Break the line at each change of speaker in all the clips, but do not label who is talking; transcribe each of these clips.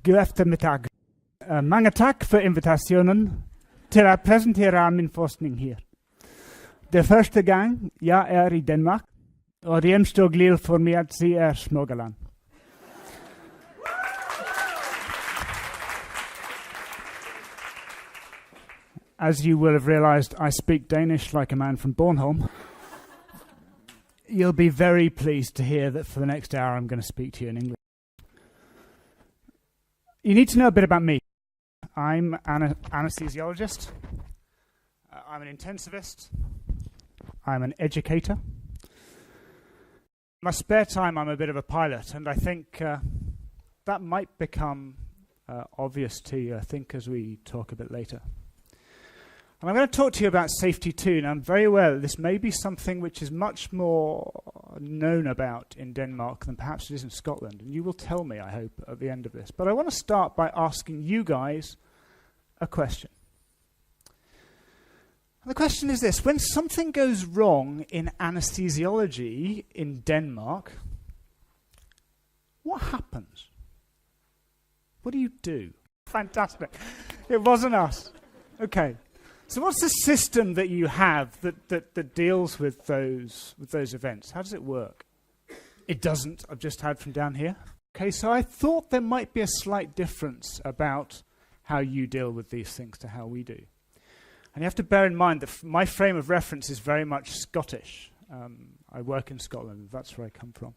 God eftermiddag. Mange tak for invitationen til at præsentere min forskning her. Det er første gang, jeg er i Danmark, og det er en stor glæde for mig at se er smukke land. As you will have realized, I speak Danish like a man from Bornholm. You'll be very pleased to hear that for the next hour I'm going to speak to you in English. You need to know a bit about me. I'm an anaesthesiologist. I'm an intensivist. I'm an educator. In my spare time, I'm a bit of a pilot, and I think that might become obvious to you, I think, as we talk a bit later. And I'm going to talk to you about safety too, and I'm very aware that this may be something which is much more known about in Denmark than perhaps it is in Scotland, and you will tell me, I hope, at the end of this. But I want to start by asking you guys a question. And the question is this: when something goes wrong in anesthesiology in Denmark, what happens? What do you do? Fantastic. It wasn't us. Okay. So what's the system that you have that deals with those events? How does it work? It doesn't, I've just heard from down here. Okay, so I thought there might be a slight difference about how you deal with these things to how we do. And you have to bear in mind that my frame of reference is very much Scottish. I work in Scotland, that's where I come from.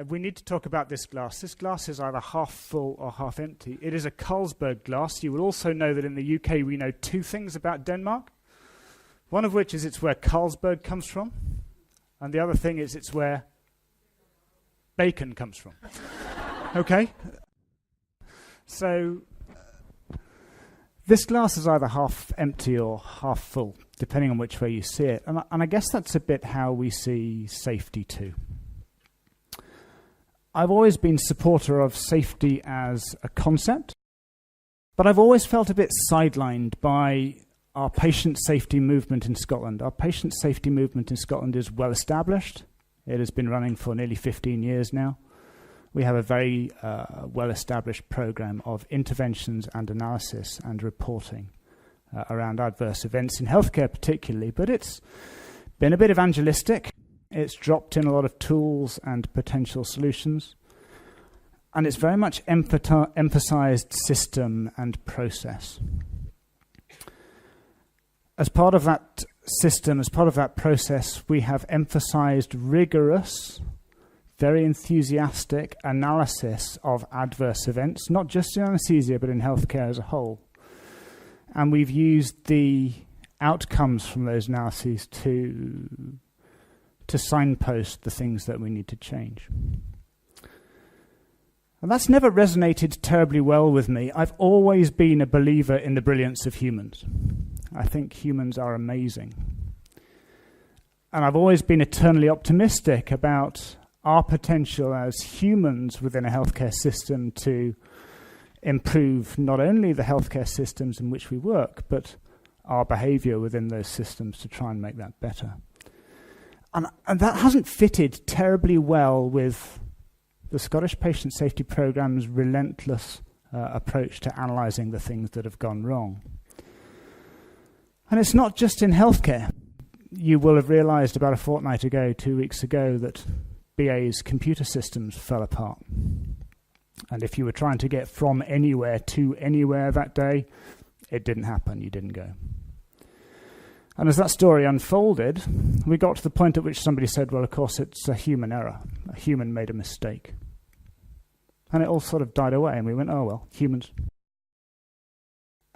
We need to talk about this glass. This glass is either half full or half empty. It is a Carlsberg glass. You will also know that in the UK we know two things about Denmark. One of which is it's where Carlsberg comes from. And the other thing is it's where bacon comes from. Okay? So this glass is either half empty or half full, depending on which way you see it. And I guess that's a bit how we see safety too. I've always been a supporter of safety as a concept, but I've always felt a bit sidelined by our patient safety movement in Scotland. Our patient safety movement in Scotland is well established. It has been running for nearly 15 years now. We have a very well-established program of interventions and analysis and reporting around adverse events in healthcare particularly, but it's been a bit evangelistic. It's dropped in a lot of tools and potential solutions. And it's very much emphasized system and process. As part of that system, as part of that process, we have emphasized rigorous, very enthusiastic analysis of adverse events, not just in anesthesia, but in healthcare as a whole. And we've used the outcomes from those analyses to signpost the things that we need to change. And that's never resonated terribly well with me. I've always been a believer in the brilliance of humans. I think humans are amazing. And I've always been eternally optimistic about our potential as humans within a healthcare system to improve not only the healthcare systems in which we work, but our behavior within those systems to try and make that better. And that hasn't fitted terribly well with the Scottish Patient Safety Programme's relentless approach to analysing the things that have gone wrong. And it's not just in healthcare. You will have realised about a fortnight ago, 2 weeks ago, that BA's computer systems fell apart. And if you were trying to get from anywhere to anywhere that day, it didn't happen, you didn't go. And as that story unfolded, we got to the point at which somebody said, well, of course, it's a human error. A human made a mistake. And it all sort of died away, and we went, oh, well, humans.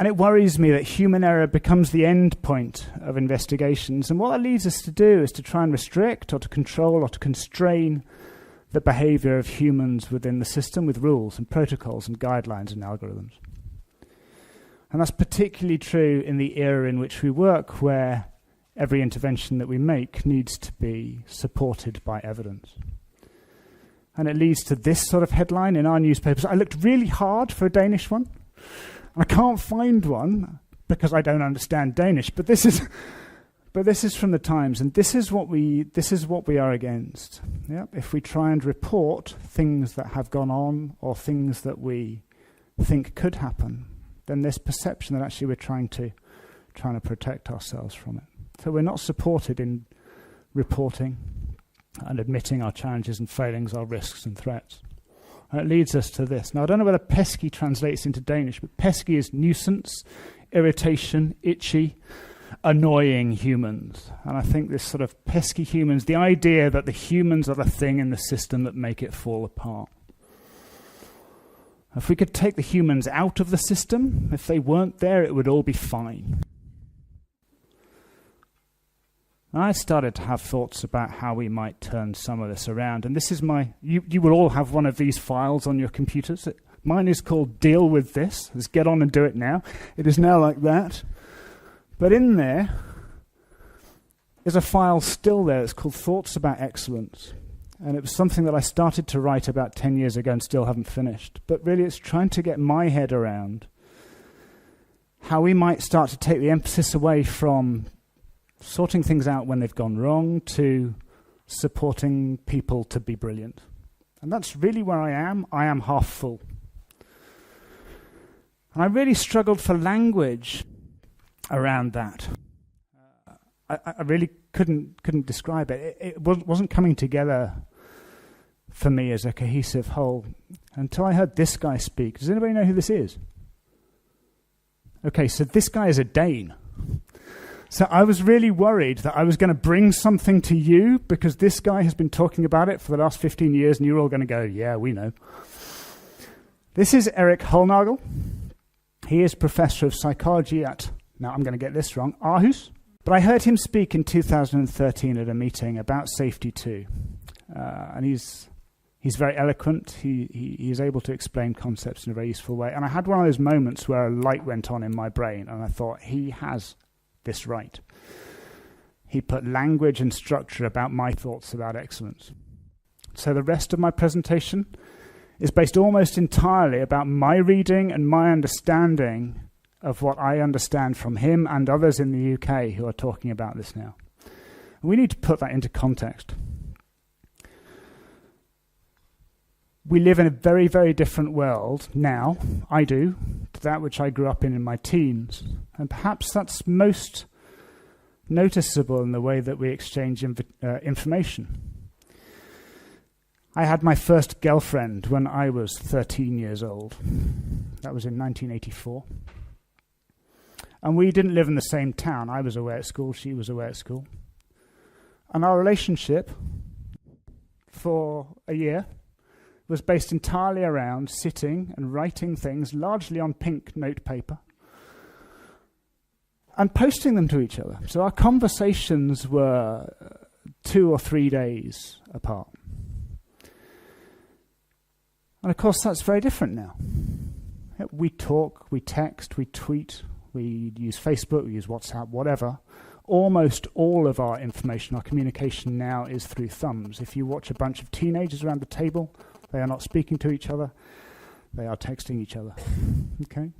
And it worries me that human error becomes the end point of investigations. And what that leads us to do is to try and restrict or to control or to constrain the behavior of humans within the system with rules and protocols and guidelines and algorithms. And that's particularly true in the era in which we work, where every intervention that we make needs to be supported by evidence. And it leads to this sort of headline in our newspapers. I looked really hard for a Danish one. I can't find one because I don't understand Danish. But this is from the Times, and this is what we are against. Yep. If we try and report things that have gone on or things that we think could happen, then this perception that actually we're trying to protect ourselves from it. So we're not supported in reporting and admitting our challenges and failings, our risks and threats. And it leads us to this. Now, I don't know whether pesky translates into Danish, but pesky is nuisance, irritation, itchy, annoying humans. And I think this sort of pesky humans, the idea that the humans are the thing in the system that make it fall apart. If we could take the humans out of the system, if they weren't there, it would all be fine. I started to have thoughts about how we might turn some of this around. And this is you will all have one of these files on your computers. Mine is called Deal With This. Let's get on and do it now. It is now like that. But in there is a file still there. It's called Thoughts About Excellence. And it was something that I started to write about 10 years ago and still haven't finished. But really it's trying to get my head around how we might start to take the emphasis away from sorting things out when they've gone wrong to supporting people to be brilliant. And that's really where I am. I am half full. And I really struggled for language around that. I really couldn't describe it. It wasn't coming together for me as a cohesive whole until I heard this guy speak. Does anybody know who this is? Okay, so this guy is a Dane. So I was really worried that I was going to bring something to you because this guy has been talking about it for the last 15 years and you're all going to go, yeah, we know. This is Erik Holnagel. He is professor of psychology at, now I'm going to get this wrong, Aarhus. But I heard him speak in 2013 at a meeting about safety too. And he's very eloquent. He is able to explain concepts in a very useful way. And I had one of those moments where a light went on in my brain and I thought, he has this right. He put language and structure about my thoughts about excellence. So the rest of my presentation is based almost entirely about my reading and my understanding of what I understand from him and others in the UK who are talking about this now. And we need to put that into context. We live in a very, very different world now, I do, to that which I grew up in my teens. And perhaps that's most noticeable in the way that we exchange information. I had my first girlfriend when I was 13 years old. That was in 1984. And we didn't live in the same town. I was away at school, she was away at school. And our relationship for a year was based entirely around sitting and writing things, largely on pink note paper, and posting them to each other. So our conversations were 2 or 3 days apart. And of course, that's very different now. We talk, we text, we tweet, we use Facebook, we use WhatsApp, whatever. Almost all of our information, our communication now is through thumbs. If you watch a bunch of teenagers around the table, they are not speaking to each other, they are texting each other. Okay?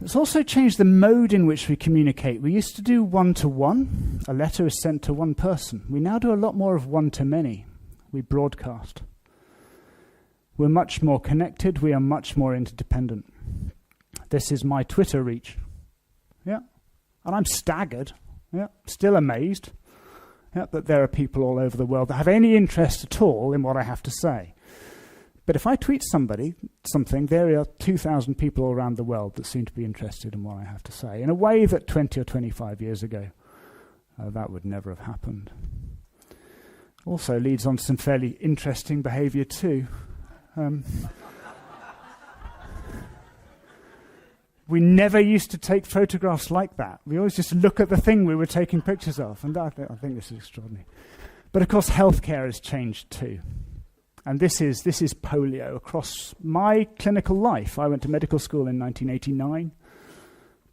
It's also changed the mode in which we communicate. We used to do one-to-one. A letter is sent to one person. We now do a lot more of one-to-many. We broadcast. We're much more connected. We are much more interdependent. This is my Twitter reach. Yeah. And I'm staggered. Yeah. Still amazed. Yeah, that there are people all over the world that have any interest at all in what I have to say. But if I tweet something, there are 2,000 people all around the world that seem to be interested in what I have to say, in a way that 20 or 25 years ago, that would never have happened. Also leads on to some fairly interesting behavior too. We never used to take photographs like that. We always just look at the thing we were taking pictures of, and I think this is extraordinary. But of course, healthcare has changed too. And this is polio across my clinical life. I went to medical school in 1989.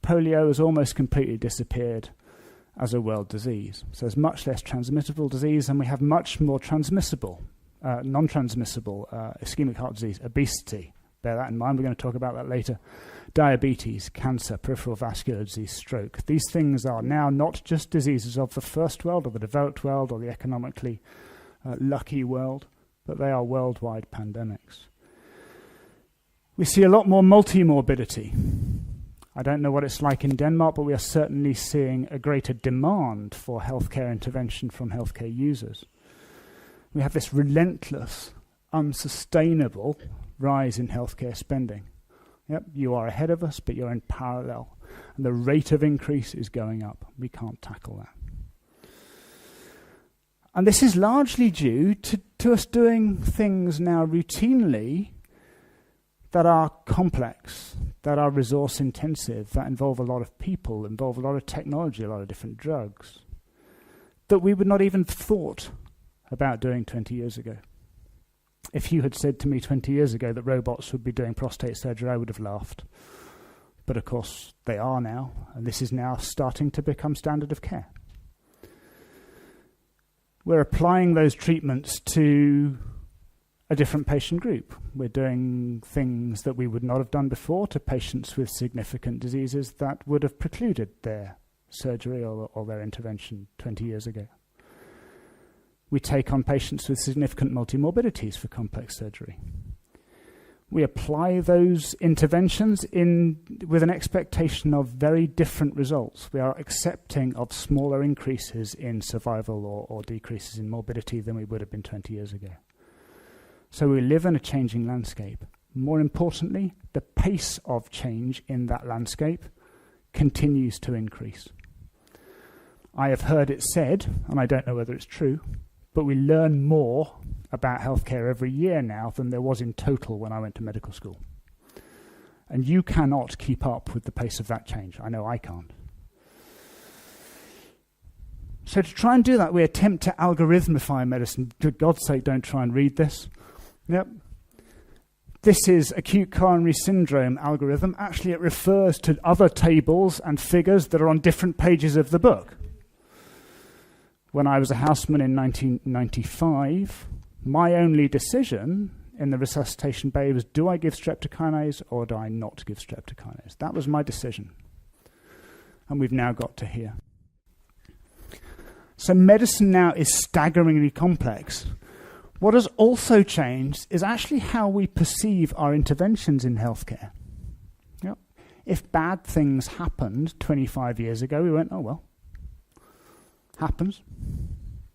Polio has almost completely disappeared as a world disease. So there's much less transmissible disease, and we have much more transmissible, non-transmissible ischemic heart disease, obesity. Bear that in mind. We're going to talk about that later. Diabetes, cancer, peripheral vascular disease, stroke. These things are now not just diseases of the first world or the developed world or the economically lucky world, but they are worldwide pandemics. We see a lot more multi-morbidity. I don't know what it's like in Denmark, but we are certainly seeing a greater demand for healthcare intervention from healthcare users. We have this relentless, unsustainable rise in healthcare spending. Yep, you are ahead of us, but you're in parallel. And the rate of increase is going up. We can't tackle that. And this is largely due to us doing things now routinely that are complex, that are resource intensive, that involve a lot of people, involve a lot of technology, a lot of different drugs, that we would not even thought about doing 20 years ago. If you had said to me 20 years ago that robots would be doing prostate surgery, I would have laughed. But of course they are now, and this is now starting to become standard of care. We're applying those treatments to a different patient group. We're doing things that we would not have done before to patients with significant diseases that would have precluded their surgery or their intervention 20 years ago. We take on patients with significant multimorbidities for complex surgery. We apply those interventions with an expectation of very different results. We are accepting of smaller increases in survival or decreases in morbidity than we would have been 20 years ago. So we live in a changing landscape. More importantly, the pace of change in that landscape continues to increase. I have heard it said, and I don't know whether it's true, but we learn more about healthcare every year now than there was in total when I went to medical school. And you cannot keep up with the pace of that change. I know I can't. So to try and do that, we attempt to algorithmify medicine. For God's sake, don't try and read this. Yep. This is acute coronary syndrome algorithm. Actually, it refers to other tables and figures that are on different pages of the book. When I was a houseman in 1995, my only decision in the resuscitation bay was, do I give streptokinase or do I not give streptokinase? That was my decision. And we've now got to here. So medicine now is staggeringly complex. What has also changed is actually how we perceive our interventions in healthcare. Yep. If bad things happened 25 years ago, we went, oh well, happens.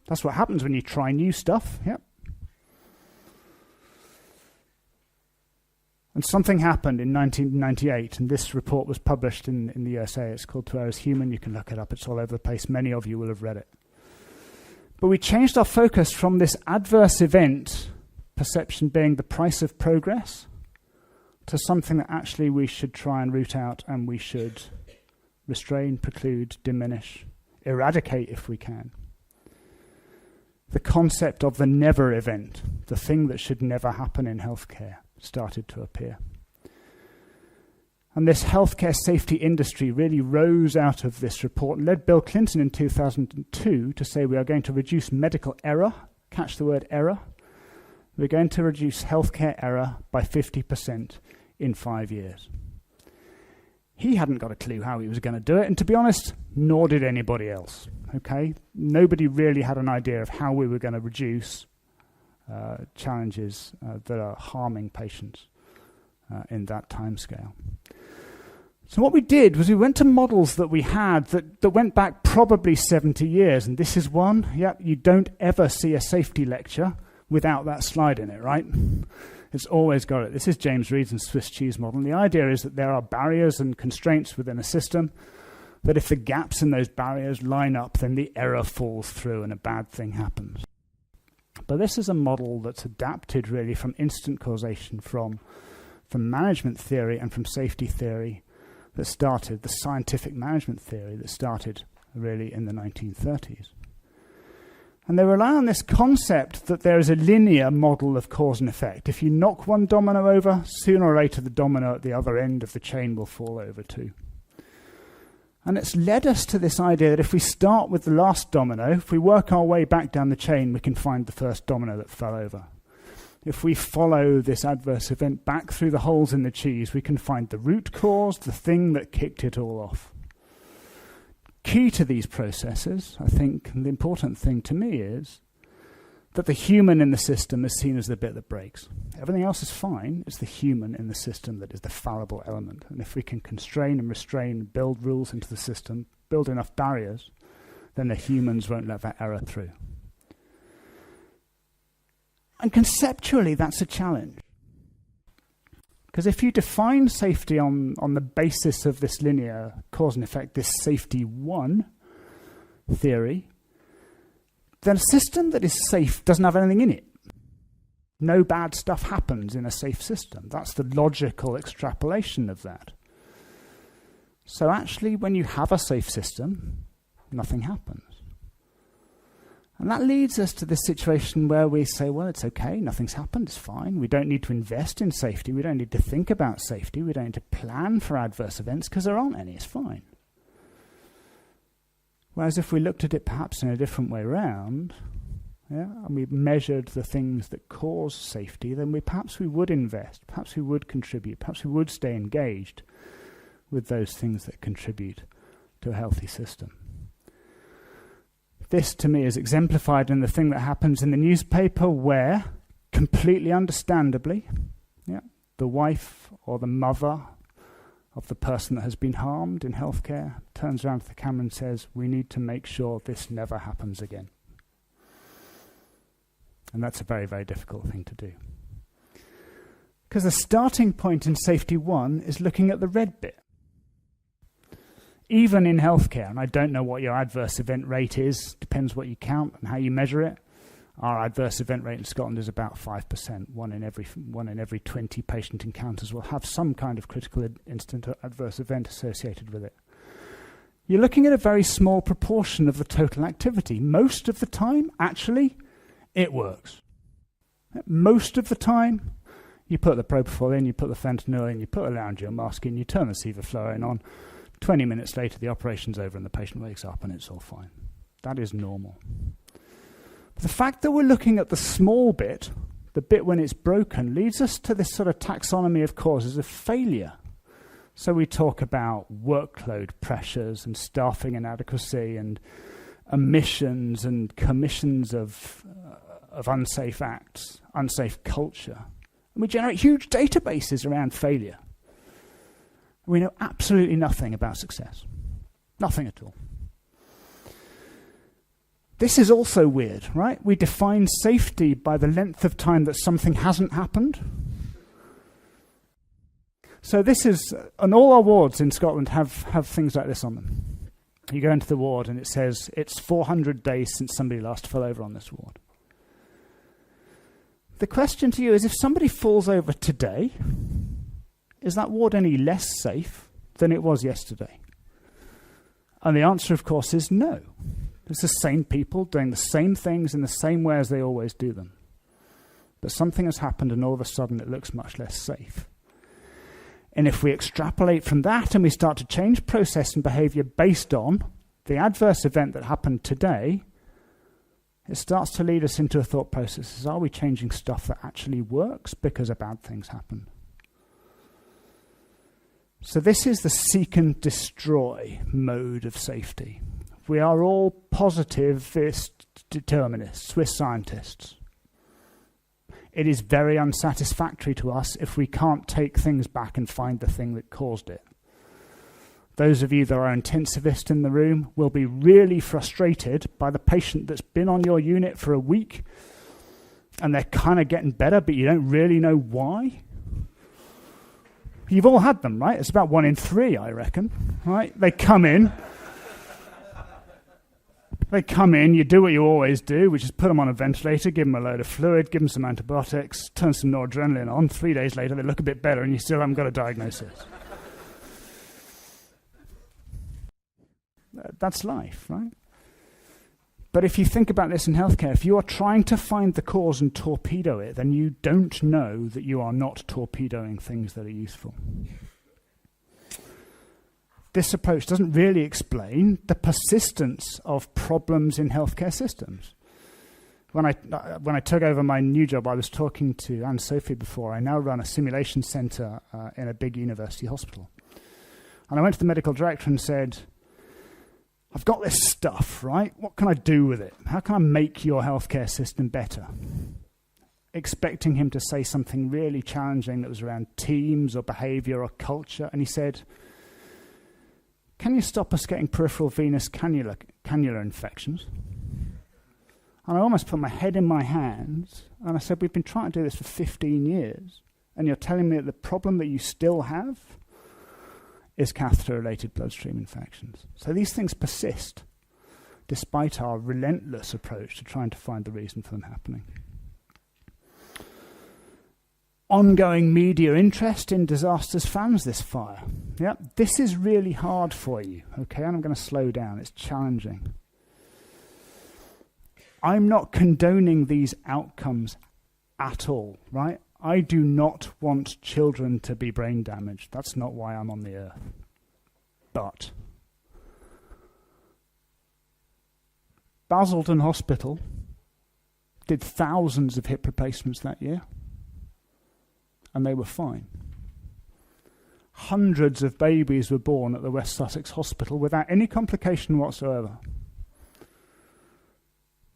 That's what happens when you try new stuff. Yep. And something happened in 1998, and this report was published in the USA. It's called 2 Hours Human. You can look it up. It's all over the place. Many of you will have read it. But we changed our focus from this adverse event perception being the price of progress to something that actually we should try and root out, and we should restrain, preclude, diminish, eradicate if we can. The concept of the never event, the thing that should never happen in healthcare, started to appear. And this healthcare safety industry really rose out of this report and led Bill Clinton in 2002 to say we are going to reduce medical error, catch the word error, we're going to reduce healthcare error by 50% in 5 years. He hadn't got a clue how he was going to do it, and to be honest, nor did anybody else. Okay, nobody really had an idea of how we were going to reduce challenges that are harming patients in that timescale. So what we did was we went to models that we had that went back probably 70 years, and this is one. Yep, you don't ever see a safety lecture without that slide in it, right? It's always got it. This is James Reed's Swiss cheese model. And the idea is that there are barriers and constraints within a system, that if the gaps in those barriers line up, then the error falls through and a bad thing happens. But this is a model that's adapted really from instant causation, from management theory and from safety theory that started, the scientific management theory that started really in the 1930s. And they rely on this concept that there is a linear model of cause and effect. If you knock one domino over, sooner or later the domino at the other end of the chain will fall over too. And it's led us to this idea that if we start with the last domino, if we work our way back down the chain, we can find the first domino that fell over. If we follow this adverse event back through the holes in the cheese, we can find the root cause, the thing that kicked it all off. Key to these processes, I think, and the important thing to me is that the human in the system is seen as the bit that breaks. Everything else is fine. It's the human in the system that is the fallible element. And if we can constrain and restrain, build rules into the system, build enough barriers, then the humans won't let that error through. And conceptually, that's a challenge. Because if you define safety on the basis of this linear cause and effect, this safety one theory, then a system that is safe doesn't have anything in it. No bad stuff happens in a safe system. That's the logical extrapolation of that. So actually, when you have a safe system, nothing happens. And that leads us to this situation where we say, well, it's okay, nothing's happened, it's fine. We don't need to invest in safety. We don't need to think about safety. We don't need to plan for adverse events because there aren't any, it's fine. Whereas if we looked at it perhaps in a different way around, and we measured the things that cause safety, then perhaps we would invest, perhaps we would contribute, perhaps we would stay engaged with those things that contribute to a healthy system. This, to me, is exemplified in the thing that happens in the newspaper where, completely understandably, the wife or the mother of the person that has been harmed in healthcare turns around to the camera and says, we need to make sure this never happens again. And that's a very, very difficult thing to do. Because the starting point in safety one is looking at the red bit. Even in healthcare, and I don't know what your adverse event rate is, depends what you count and how you measure it. Our adverse event rate in Scotland is about 5%. One in every 20 patient encounters will have some kind of critical incident or adverse event associated with it. You're looking at a very small proportion of the total activity. Most of the time, actually, it works. Most of the time, you put the propofol in, you put the fentanyl in, you put a laryngeal mask in, you turn the sevoflurane on. 20 minutes later, the operation's over and the patient wakes up and it's all fine. That is normal. But the fact that we're looking at the small bit, the bit when it's broken, leads us to this sort of taxonomy of causes of failure. So we talk about workload pressures and staffing inadequacy and omissions and commissions of unsafe acts, unsafe culture. And we generate huge databases around failure. We know absolutely nothing about success. Nothing at all. This is also weird, right? We define safety by the length of time that something hasn't happened. So this is, and all our wards in Scotland have things like this on them. You go into the ward and it says, it's 400 days since somebody last fell over on this ward. The question to you is, if somebody falls over today, is that ward any less safe than it was yesterday? And the answer, of course, is no. It's the same people doing the same things in the same way as they always do them. But something has happened and all of a sudden it looks much less safe. And if we extrapolate from that and we start to change process and behavior based on the adverse event that happened today, it starts to lead us into a thought process. Are we changing stuff that actually works because of bad things happen? So this is the seek and destroy mode of safety. We are all positivist determinists, Swiss scientists. It is very unsatisfactory to us if we can't take things back and find the thing that caused it. Those of you that are intensivist in the room will be really frustrated by the patient that's been on your unit for a week and they're kind of getting better, but you don't really know why. You've all had them, right? It's about 1 in 3, I reckon, right? They come in, you do what you always do, which is put them on a ventilator, give them a load of fluid, give them some antibiotics, turn some noradrenaline on. 3 days later, they look a bit better and you still haven't got a diagnosis. That's life, right? But if you think about this in healthcare, if you are trying to find the cause and torpedo it, then you don't know that you are not torpedoing things that are useful. This approach doesn't really explain the persistence of problems in healthcare systems. When I took over my new job, I was talking to Anne-Sophie before. I now run a simulation centre in a big university hospital. And I went to the medical director and said, I've got this stuff, right? What can I do with it? How can I make your healthcare system better? Expecting him to say something really challenging that was around teams or behaviour or culture. And he said, can you stop us getting peripheral venous cannula infections? And I almost put my head in my hands and I said, we've been trying to do this for 15 years and you're telling me that the problem that you still have is catheter-related bloodstream infections. So these things persist despite our relentless approach to trying to find the reason for them happening. Ongoing media interest in disasters fans this fire. Yep, this is really hard for you, okay? And I'm going to slow down. It's challenging. I'm not condoning these outcomes at all, right? I do not want children to be brain damaged. That's not why I'm on the earth. But Basildon Hospital did thousands of hip replacements that year, and they were fine. Hundreds of babies were born at the West Sussex Hospital without any complication whatsoever.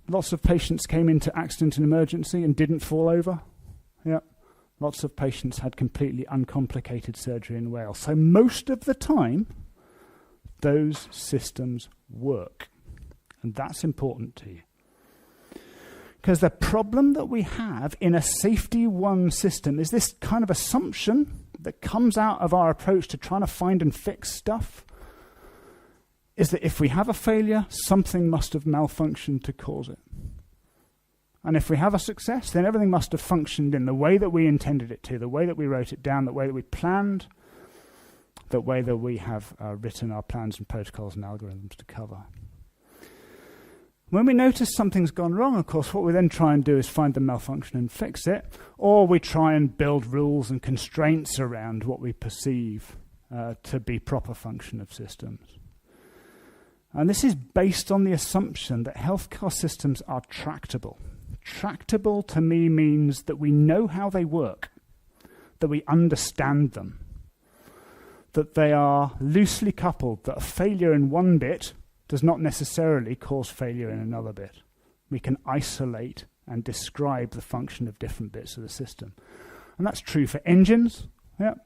Lots of patients came into accident and emergency and didn't fall over. Yep. Lots of patients had completely uncomplicated surgery in Wales. So most of the time, those systems work. And that's important to you. Because the problem that we have in a safety one system is this kind of assumption that comes out of our approach to trying to find and fix stuff, is that if we have a failure, something must have malfunctioned to cause it. And if we have a success, then everything must have functioned in the way that we intended it to, the way that we wrote it down, the way that we planned, the way that we have written our plans and protocols and algorithms to cover. When we notice something's gone wrong, of course, what we then try and do is find the malfunction and fix it, or we try and build rules and constraints around what we perceive to be proper function of systems. And this is based on the assumption that healthcare systems are tractable. Tractable to me means that we know how they work, that we understand them, that they are loosely coupled, that a failure in one bit does not necessarily cause failure in another bit. We can isolate and describe the function of different bits of the system. And that's true for engines. Yep.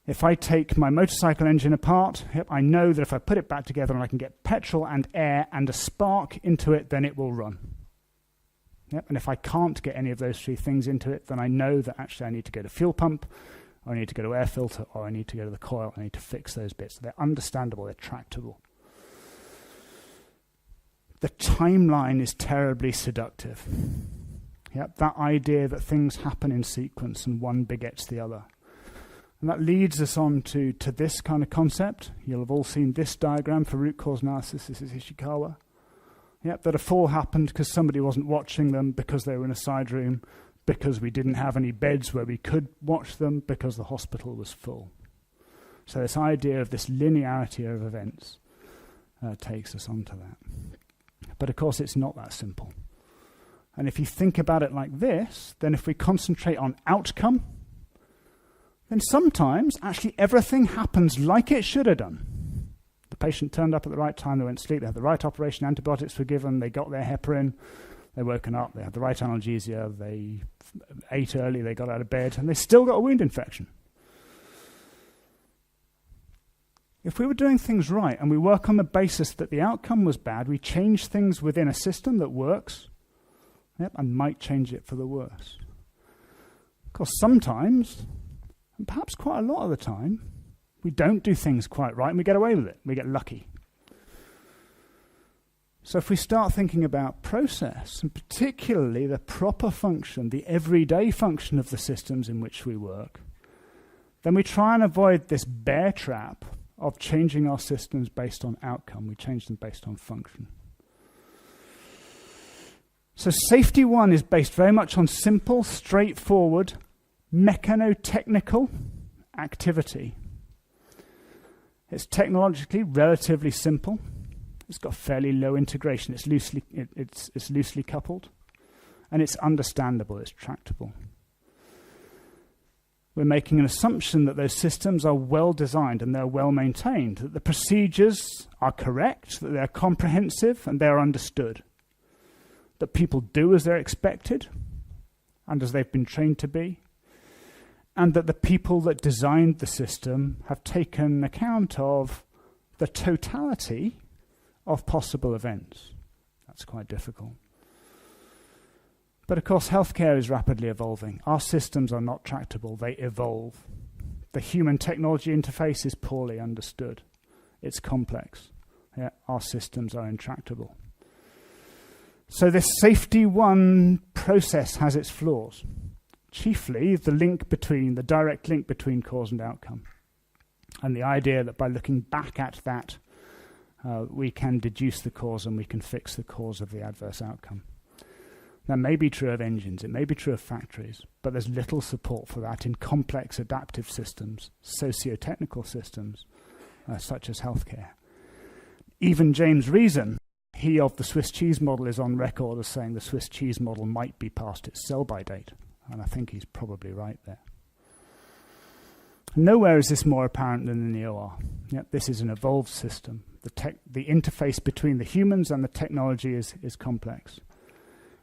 If I take my motorcycle engine apart, I know that if I put it back together and I can get petrol and air and a spark into it, then it will run. And if I can't get any of those three things into it, then I know that actually I need to go to fuel pump, or I need to go to air filter, or I need to go to the coil. I need to fix those bits. They're understandable, they're tractable. The timeline is terribly seductive. That idea that things happen in sequence and one begets the other. And that leads us on to this kind of concept. You'll have all seen this diagram for root cause analysis. This is Ishikawa. That a fall happened because somebody wasn't watching them, because they were in a side room, because we didn't have any beds where we could watch them, because the hospital was full. So this idea of this linearity of events takes us onto that. But of course it's not that simple. And if you think about it like this, then if we concentrate on outcome, then sometimes actually everything happens like it should have done. The patient turned up at the right time, they went to sleep, they had the right operation, antibiotics were given, they got their heparin, they woken up, they had the right analgesia, they ate early, they got out of bed, and they still got a wound infection. If we were doing things right and we work on the basis that the outcome was bad, we change things within a system that works, and might change it for the worse. Of course, sometimes, and perhaps quite a lot of the time, we don't do things quite right and we get away with it. We get lucky. So if we start thinking about process, and particularly the proper function, the everyday function of the systems in which we work, then we try and avoid this bear trap of changing our systems based on outcome. We change them based on function. So safety one is based very much on simple, straightforward, mechanotechnical activity. It's technologically relatively simple. It's got fairly low integration. It's loosely coupled. And it's understandable. It's tractable. We're making an assumption that those systems are well designed and they're well maintained, that the procedures are correct, that they're comprehensive and they're understood, that people do as they're expected and as they've been trained to be, and that the people that designed the system have taken account of the totality of possible events. That's quite difficult. But of course, healthcare is rapidly evolving. Our systems are not tractable, they evolve. The human-technology interface is poorly understood. It's complex. Yeah, our systems are intractable. So this safety one process has its flaws. Chiefly the direct link between cause and outcome. And the idea that by looking back at that, we can deduce the cause and we can fix the cause of the adverse outcome. That may be true of engines, it may be true of factories, but there's little support for that in complex adaptive systems, socio-technical systems, such as healthcare. Even James Reason, he of the Swiss cheese model, is on record as saying the Swiss cheese model might be past its sell-by date, and I think he's probably right there. Nowhere is this more apparent than in the OR. Yep, this is an evolved system. The interface between the humans and the technology is complex.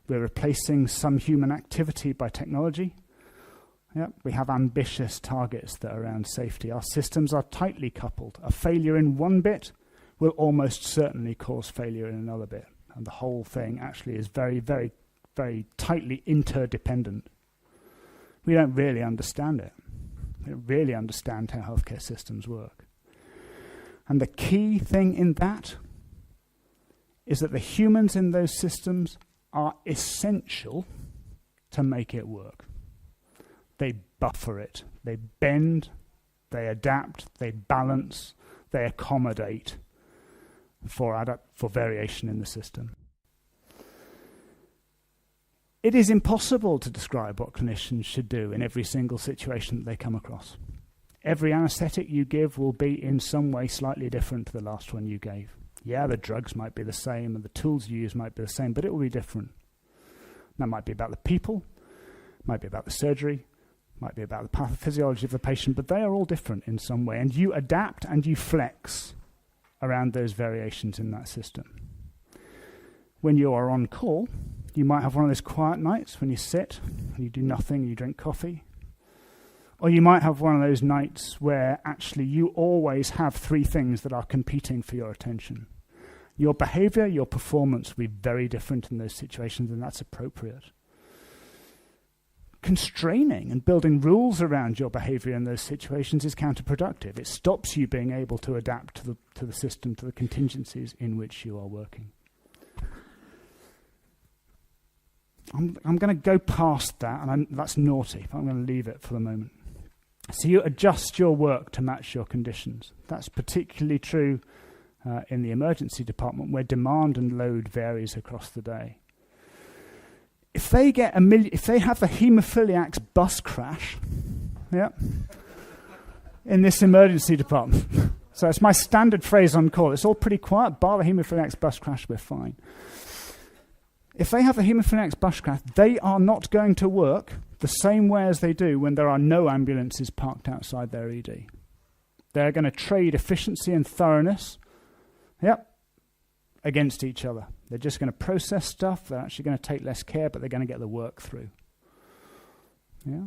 We're replacing some human activity by technology. Yep, we have ambitious targets that are around safety. Our systems are tightly coupled. A failure in one bit will almost certainly cause failure in another bit. And the whole thing actually is very, very, very tightly interdependent. We don't really understand it. We don't really understand how healthcare systems work. And the key thing in that is that the humans in those systems are essential to make it work. They buffer it, they bend, they adapt, they balance, they accommodate for variation in the system. It is impossible to describe what clinicians should do in every single situation that they come across. Every anaesthetic you give will be in some way slightly different to the last one you gave. Yeah, the drugs might be the same and the tools you use might be the same, but it will be different. That might be about the people, might be about the surgery, might be about the pathophysiology of the patient, but they are all different in some way, and you adapt and you flex around those variations in that system. When you are on call, you might have one of those quiet nights when you sit and you do nothing, you drink coffee. Or you might have one of those nights where actually you always have three things that are competing for your attention. Your behavior, your performance will be very different in those situations, and that's appropriate. Constraining and building rules around your behavior in those situations is counterproductive. It stops you being able to adapt to the system, to the contingencies in which you are working. I'm going to go past that, and that's naughty. I'm going to leave it for the moment. So you adjust your work to match your conditions. That's particularly true in the emergency department, where demand and load varies across the day. If they have a haemophiliac's bus crash, yeah, in this emergency department, so it's my standard phrase on call. It's all pretty quiet, bar the haemophiliac's bus crash, we're fine. If they have a haemophiliac's bus crash, they are not going to work the same way as they do when there are no ambulances parked outside their ED. They're going to trade efficiency and thoroughness, against each other. They're just going to process stuff. They're actually going to take less care, but they're going to get the work through. Yeah,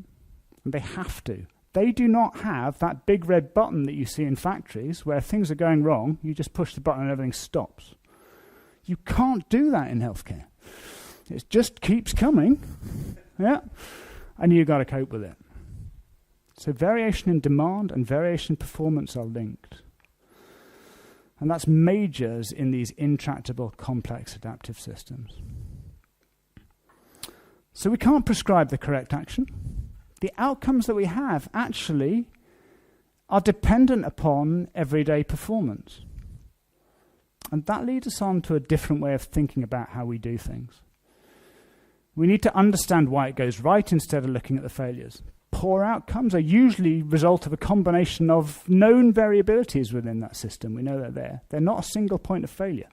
and they have to. They do not have that big red button that you see in factories where things are going wrong, you just push the button and everything stops. You can't do that in healthcare. It just keeps coming, and you've got to cope with it. So variation in demand and variation in performance are linked. And that's majors in these intractable, complex adaptive systems. So we can't prescribe the correct action. The outcomes that we have actually are dependent upon everyday performance. And that leads us on to a different way of thinking about how we do things. We need to understand why it goes right instead of looking at the failures. Poor outcomes are usually a result of a combination of known variabilities within that system. We know they're there. They're not a single point of failure.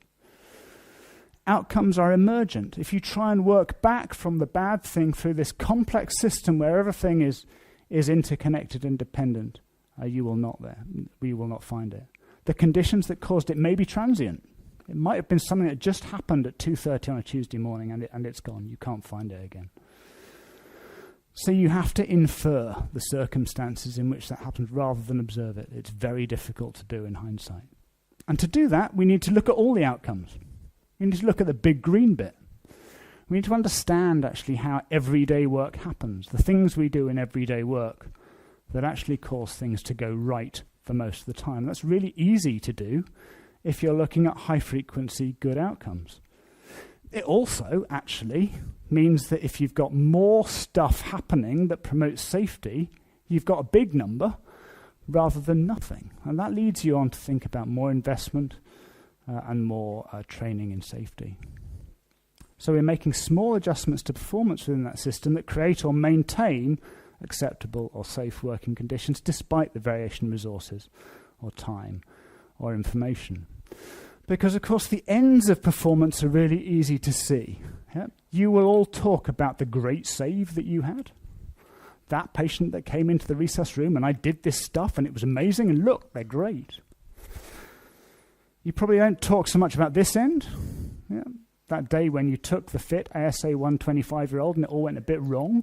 Outcomes are emergent. If you try and work back from the bad thing through this complex system where everything is interconnected and dependent, we will not find it. The conditions that caused it may be transient. It might have been something that just happened at 2:30 on a Tuesday morning and it's gone. You can't find it again. So you have to infer the circumstances in which that happens rather than observe it. It's very difficult to do in hindsight. And to do that, we need to look at all the outcomes. We need to look at the big green bit. We need to understand actually how everyday work happens, the things we do in everyday work that actually cause things to go right for most of the time. That's really easy to do if you're looking at high-frequency good outcomes. It also actually means that if you've got more stuff happening that promotes safety, you've got a big number rather than nothing. And that leads you on to think about more investment and more training in safety. So we're making small adjustments to performance within that system that create or maintain acceptable or safe working conditions despite the variation in resources or time or information. Because, of course, the ends of performance are really easy to see. Yeah? You will all talk about the great save that you had. That patient that came into the resus room and I did this stuff and it was amazing and look, they're great. You probably don't talk so much about this end. Yeah? That day when you took the fit ASA 125-year-old and it all went a bit wrong.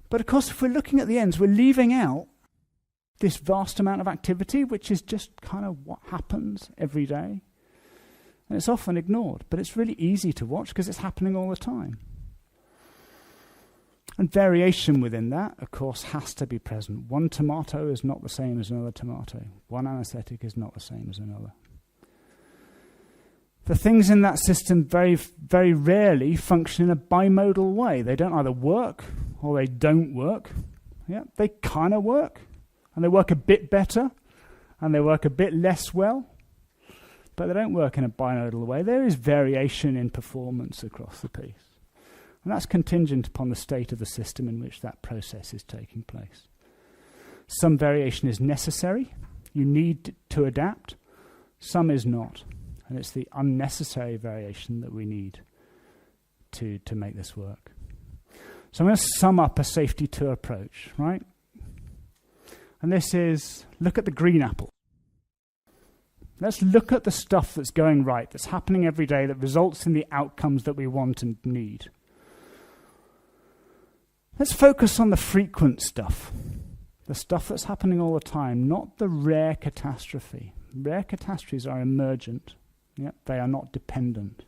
But, of course, if we're looking at the ends, we're leaving out this vast amount of activity, which is just kind of what happens every day. And it's often ignored, but it's really easy to watch because it's happening all the time. And variation within that, of course, has to be present. One tomato is not the same as another tomato. One anaesthetic is not the same as another. The things in that system very, very rarely function in a bimodal way. They don't either work or they don't work. Yeah, they kind of work. And they work a bit better, and they work a bit less well, but they don't work in a binodal way. There is variation in performance across the piece. And that's contingent upon the state of the system in which that process is taking place. Some variation is necessary. You need to adapt. Some is not. And it's the unnecessary variation that we need to make this work. So I'm going to sum up a safety tour approach, right? And this is, look at the green apple. Let's look at the stuff that's going right, that's happening every day, that results in the outcomes that we want and need. Let's focus on the frequent stuff, the stuff that's happening all the time, not the rare catastrophe. Rare catastrophes are emergent. Yep, they are not dependent.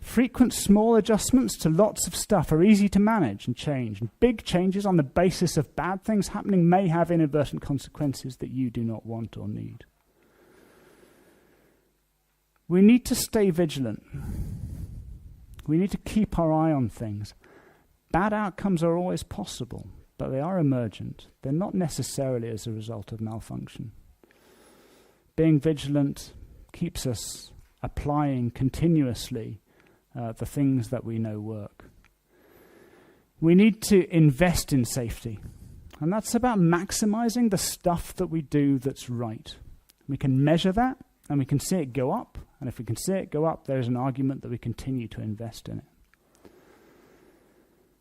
Frequent small adjustments to lots of stuff are easy to manage and change. And big changes on the basis of bad things happening may have inadvertent consequences that you do not want or need. We need to stay vigilant. We need to keep our eye on things. Bad outcomes are always possible, but they are emergent. They're not necessarily as a result of malfunction. Being vigilant keeps us applying continuously the things that we know work. We need to invest in safety, and that's about maximizing the stuff that we do that's right. We can measure that, and we can see it go up, and if we can see it go up, there's an argument that we continue to invest in it.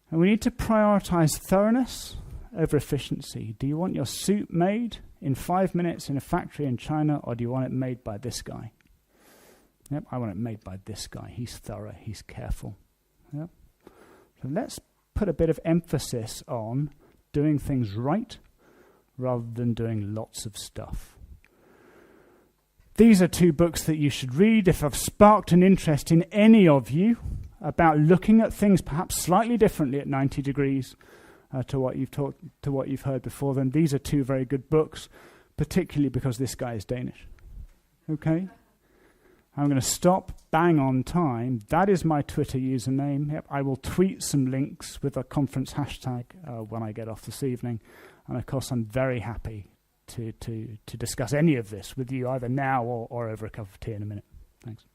And we need to prioritize thoroughness over efficiency. Do you want your suit made in 5 minutes in a factory in China, or do you want it made by this guy? Yep, I want it made by this guy. He's thorough, he's careful. Yep. So let's put a bit of emphasis on doing things right rather than doing lots of stuff. These are 2 books that you should read if I've sparked an interest in any of you about looking at things perhaps slightly differently at 90 degrees to what you've heard before. Then these are 2 very good books, particularly because this guy is Danish. Okay? I'm going to stop bang on time. That is my Twitter username. Yep, I will tweet some links with a conference hashtag when I get off this evening. And of course, I'm very happy to discuss any of this with you either now or over a cup of tea in a minute. Thanks.